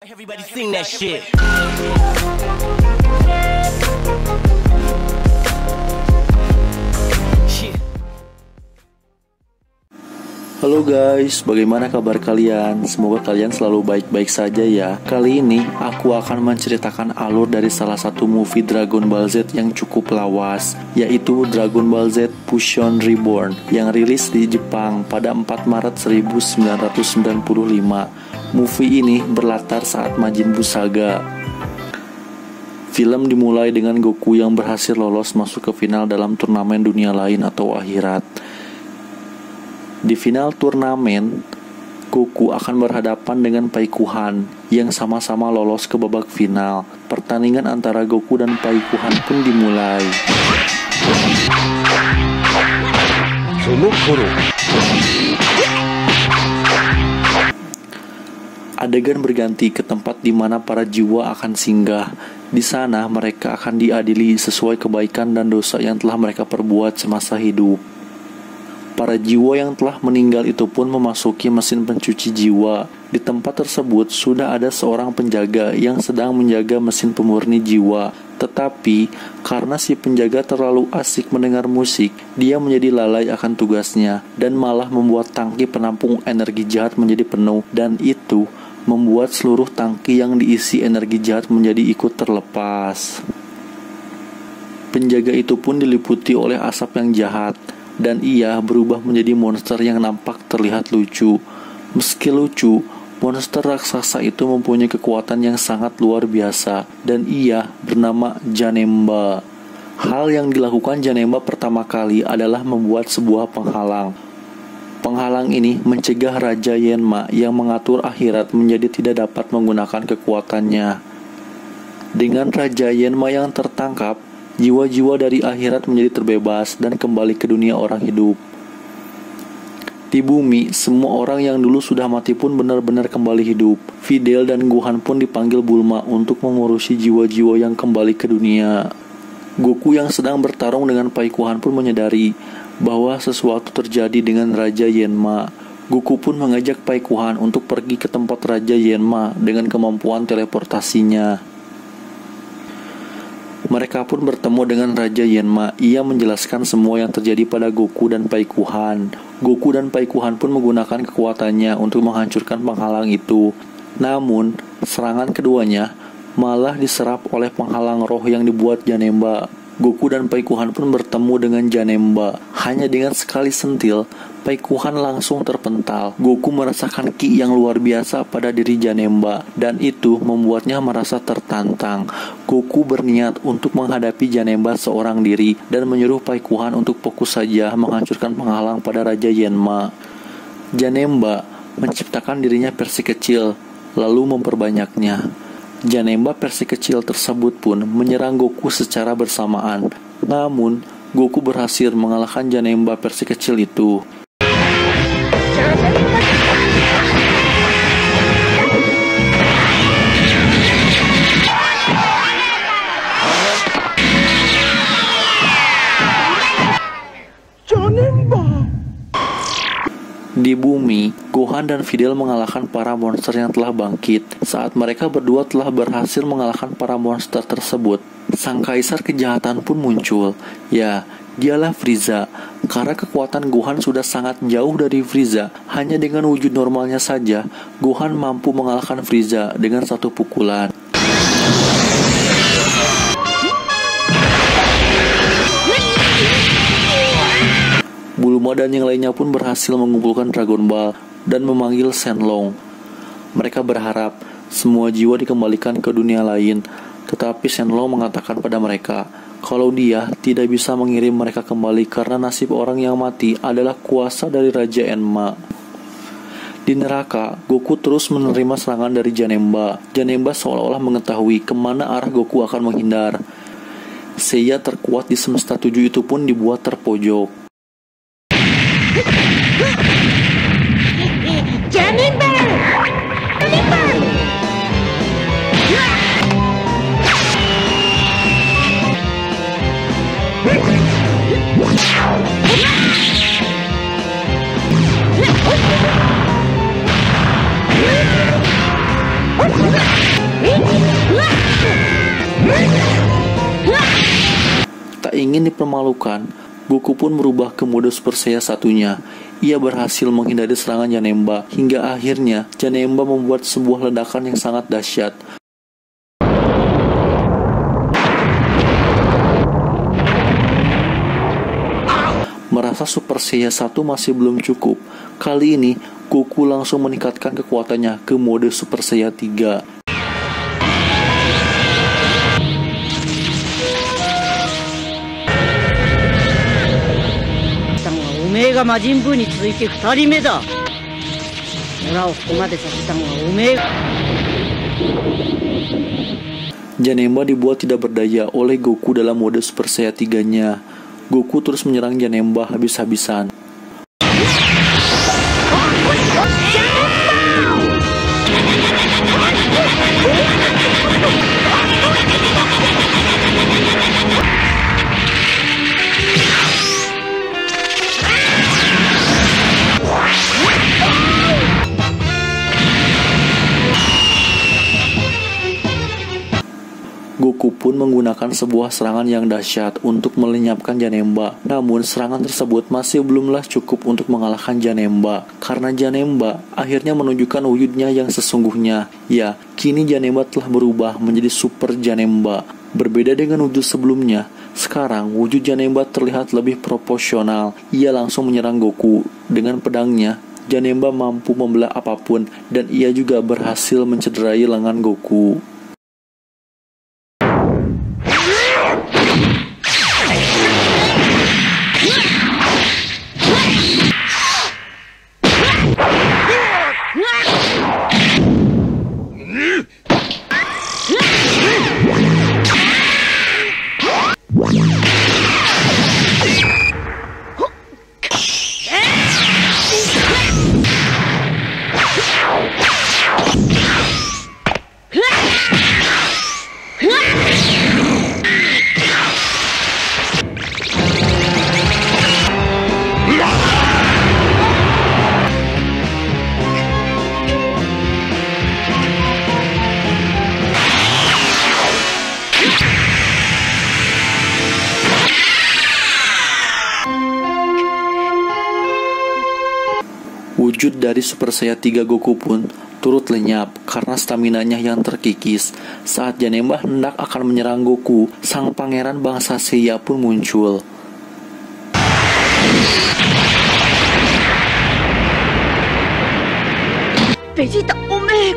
Everybody sing that shit. Halo guys, bagaimana kabar kalian? Semoga kalian selalu baik-baik saja ya. Kali ini aku akan menceritakan alur dari salah satu movie Dragon Ball Z yang cukup lawas, yaitu Dragon Ball Z Fusion Reborn yang rilis di Jepang pada 4 Maret 1995. Movie ini berlatar saat Majin Buu Saga. Film dimulai dengan Goku yang berhasil lolos masuk ke final dalam turnamen dunia lain atau akhirat. Di final turnamen, Goku akan berhadapan dengan Pai Kuhan yang sama-sama lolos ke babak final. Pertandingan antara Goku dan Pai Kuhan pun dimulai. Adegan berganti ke tempat di mana para jiwa akan singgah. Di sana mereka akan diadili sesuai kebaikan dan dosa yang telah mereka perbuat semasa hidup. Para jiwa yang telah meninggal itu pun memasuki mesin pencuci jiwa. Di tempat tersebut sudah ada seorang penjaga yang sedang menjaga mesin pemurni jiwa. Tetapi karena si penjaga terlalu asik mendengar musik, dia menjadi lalai akan tugasnya dan malah membuat tangki penampung energi jahat menjadi penuh, dan itu membuat seluruh tangki yang diisi energi jahat menjadi ikut terlepas. Penjaga itu pun diliputi oleh asap yang jahat, dan ia berubah menjadi monster yang nampak terlihat lucu. Meski lucu, monster raksasa itu mempunyai kekuatan yang sangat luar biasa, dan ia bernama Janemba. Hal yang dilakukan Janemba pertama kali adalah membuat sebuah penghalang. Penghalang ini mencegah Raja Yenma yang mengatur akhirat menjadi tidak dapat menggunakan kekuatannya. Dengan Raja Yenma yang tertangkap, jiwa-jiwa dari akhirat menjadi terbebas dan kembali ke dunia orang hidup. Di bumi, semua orang yang dulu sudah mati pun benar-benar kembali hidup. Videl dan Gohan pun dipanggil Bulma untuk mengurusi jiwa-jiwa yang kembali ke dunia. Goku yang sedang bertarung dengan Pai Kuhan pun menyadari bahwa sesuatu terjadi dengan Raja Yenma. Goku pun mengajak Pai Kuhan untuk pergi ke tempat Raja Yenma dengan kemampuan teleportasinya. Mereka pun bertemu dengan Raja Yenma. Ia menjelaskan semua yang terjadi pada Goku dan Pai Kuhan. Goku dan Pai Kuhan pun menggunakan kekuatannya untuk menghancurkan penghalang itu. Namun, serangan keduanya malah diserap oleh penghalang roh yang dibuat Janemba. Goku dan Pai Kuhan pun bertemu dengan Janemba. Hanya dengan sekali sentil, Pai Kuhan langsung terpental. Goku merasakan ki yang luar biasa pada diri Janemba, dan itu membuatnya merasa tertantang. Goku berniat untuk menghadapi Janemba seorang diri dan menyuruh Pai Kuhan untuk fokus saja menghancurkan penghalang pada Raja Yenma. Janemba menciptakan dirinya versi kecil, lalu memperbanyaknya. Janemba versi kecil tersebut pun menyerang Goku secara bersamaan. Namun, Goku berhasil mengalahkan Janemba versi kecil itu. Di bumi, Gohan dan Videl mengalahkan para monster yang telah bangkit. Saat mereka berdua telah berhasil mengalahkan para monster tersebut, sang kaisar kejahatan pun muncul. Ya, dialah Frieza. Karena kekuatan Gohan sudah sangat jauh dari Frieza, hanya dengan wujud normalnya saja, Gohan mampu mengalahkan Frieza dengan satu pukulan. Bulma dan yang lainnya pun berhasil mengumpulkan Dragon Ball dan memanggil Shenlong. Mereka berharap semua jiwa dikembalikan ke dunia lain, tetapi Shenlong mengatakan pada mereka kalau dia tidak bisa mengirim mereka kembali karena nasib orang yang mati adalah kuasa dari Raja Enma. Di neraka, Goku terus menerima serangan dari Janemba. Janemba seolah-olah mengetahui kemana arah Goku akan menghindar. Seiya terkuat di semesta 7 itu pun dibuat terpojok. Janemba! Janemba! Tak ingin dipermalukan, Goku pun berubah ke mode Super Saiyan satunya. Ia berhasil menghindari serangan Janemba, hingga akhirnya Janemba membuat sebuah ledakan yang sangat dahsyat. Merasa Super Saiyan 1 masih belum cukup, kali ini Goku langsung meningkatkan kekuatannya ke mode Super Saiyan 3. Janemba dibuat tidak berdaya oleh Goku dalam mode Super Saiyan 3-nya. Goku terus menyerang Janemba habis-habisan. Goku pun menggunakan sebuah serangan yang dahsyat untuk melenyapkan Janemba. Namun serangan tersebut masih belumlah cukup untuk mengalahkan Janemba, karena Janemba akhirnya menunjukkan wujudnya yang sesungguhnya. Ya, kini Janemba telah berubah menjadi Super Janemba. Berbeda dengan wujud sebelumnya, sekarang wujud Janemba terlihat lebih proporsional. Ia langsung menyerang Goku. Dengan pedangnya, Janemba mampu membelah apapun, dan ia juga berhasil mencederai lengan Goku. Wujud dari Super Saiyan 3 Goku pun turut lenyap karena staminanya yang terkikis. Saat Janemba hendak akan menyerang Goku, sang pangeran bangsa Seiya pun muncul. Vegeta, omee!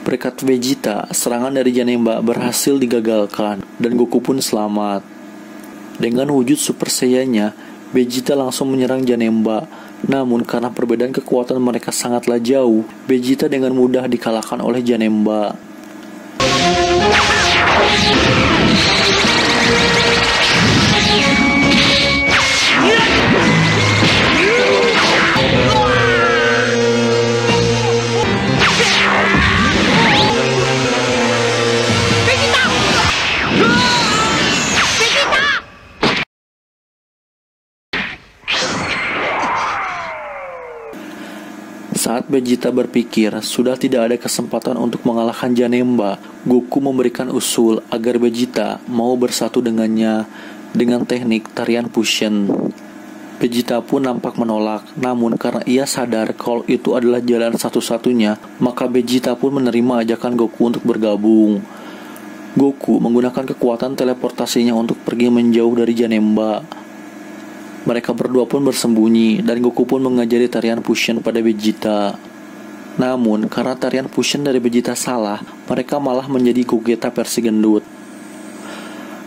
Berkat Vegeta, serangan dari Janemba berhasil digagalkan dan Goku pun selamat. Dengan wujud Super Saiyan-nya, Vegeta langsung menyerang Janemba. Namun karena perbedaan kekuatan mereka sangatlah jauh, Vegeta dengan mudah dikalahkan oleh Janemba. Saat Vegeta berpikir sudah tidak ada kesempatan untuk mengalahkan Janemba, Goku memberikan usul agar Vegeta mau bersatu dengannya dengan teknik tarian fusion. Vegeta pun nampak menolak, namun karena ia sadar kalau itu adalah jalan satu-satunya, maka Vegeta pun menerima ajakan Goku untuk bergabung. Goku menggunakan kekuatan teleportasinya untuk pergi menjauh dari Janemba. Mereka berdua pun bersembunyi dan Goku pun mengajari tarian fusion pada Vegeta. Namun karena tarian fusion dari Vegeta salah, mereka malah menjadi Gogeta versi gendut.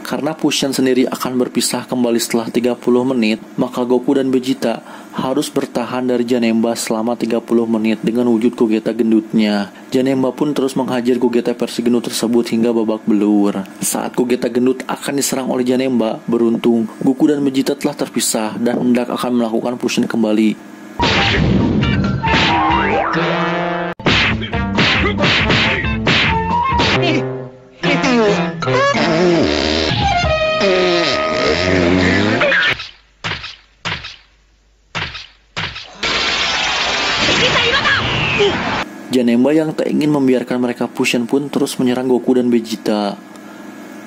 Karena fusion sendiri akan berpisah kembali setelah 30 menit, maka Goku dan Vegeta harus bertahan dari Janemba selama 30 menit dengan wujud Gogeta gendutnya. Janemba pun terus menghajar Gogeta versi gendut tersebut hingga babak belur. Saat Gogeta gendut akan diserang oleh Janemba, beruntung Goku dan Vegeta telah terpisah dan hendak akan melakukan fusion kembali. Janemba yang tak ingin membiarkan mereka fusion pun terus menyerang Goku dan Vegeta.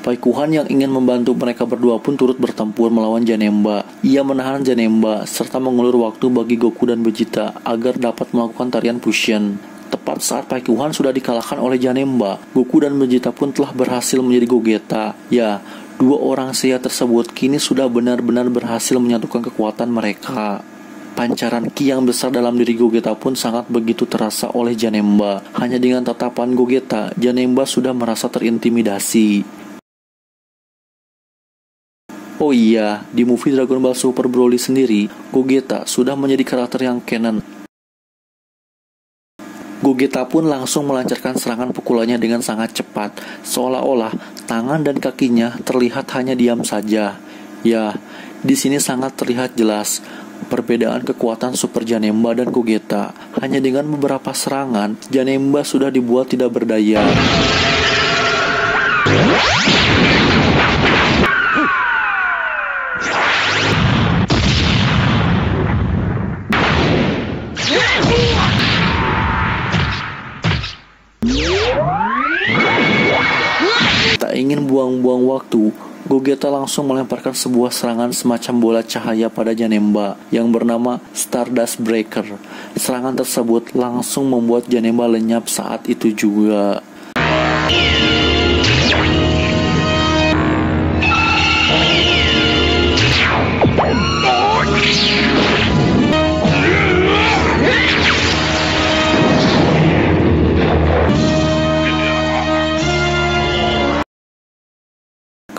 Paikuhan yang ingin membantu mereka berdua pun turut bertempur melawan Janemba. Ia menahan Janemba serta mengulur waktu bagi Goku dan Vegeta agar dapat melakukan tarian fusion. Tepat saat Paikuhan sudah dikalahkan oleh Janemba, Goku dan Vegeta pun telah berhasil menjadi Gogeta. Ya, dua orang Saiya tersebut kini sudah benar-benar berhasil menyatukan kekuatan mereka. Pancaran ki yang besar dalam diri Gogeta pun sangat begitu terasa oleh Janemba. Hanya dengan tatapan Gogeta, Janemba sudah merasa terintimidasi. Oh iya, di movie Dragon Ball Super Broly sendiri, Gogeta sudah menjadi karakter yang canon. Gogeta pun langsung melancarkan serangan pukulannya dengan sangat cepat, seolah-olah tangan dan kakinya terlihat hanya diam saja. Ya, di sini sangat terlihat jelas perbedaan kekuatan Super Janemba dan Gogeta. Hanya dengan beberapa serangan, Janemba sudah dibuat tidak berdaya. Tak ingin buang-buang waktu, Gogeta langsung melemparkan sebuah serangan semacam bola cahaya pada Janemba yang bernama Stardust Breaker. Serangan tersebut langsung membuat Janemba lenyap saat itu juga.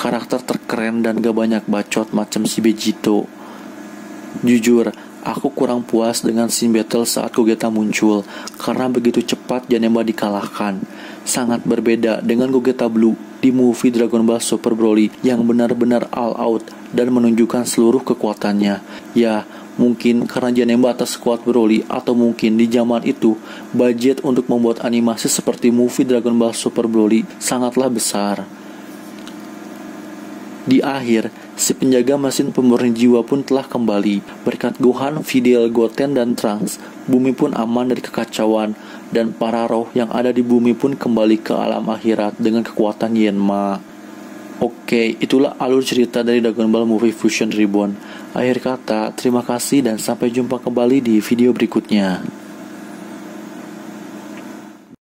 Karakter terkeren dan gak banyak bacot macam si Vegito. Jujur, aku kurang puas dengan scene battle saat Gogeta muncul, karena begitu cepat Janemba dikalahkan. Sangat berbeda dengan Gogeta Blue di movie Dragon Ball Super Broly yang benar-benar all out dan menunjukkan seluruh kekuatannya. Ya, mungkin karena Janemba atas sekuat Broly, atau mungkin di zaman itu budget untuk membuat animasi seperti movie Dragon Ball Super Broly sangatlah besar. Di akhir, si penjaga mesin pemurni jiwa pun telah kembali. Berkat Gohan, Videl, Goten, dan Trunks, bumi pun aman dari kekacauan, dan para roh yang ada di bumi pun kembali ke alam akhirat dengan kekuatan Yenma. Oke, itulah alur cerita dari Dragon Ball Movie Fusion Reborn. Akhir kata, terima kasih dan sampai jumpa kembali di video berikutnya.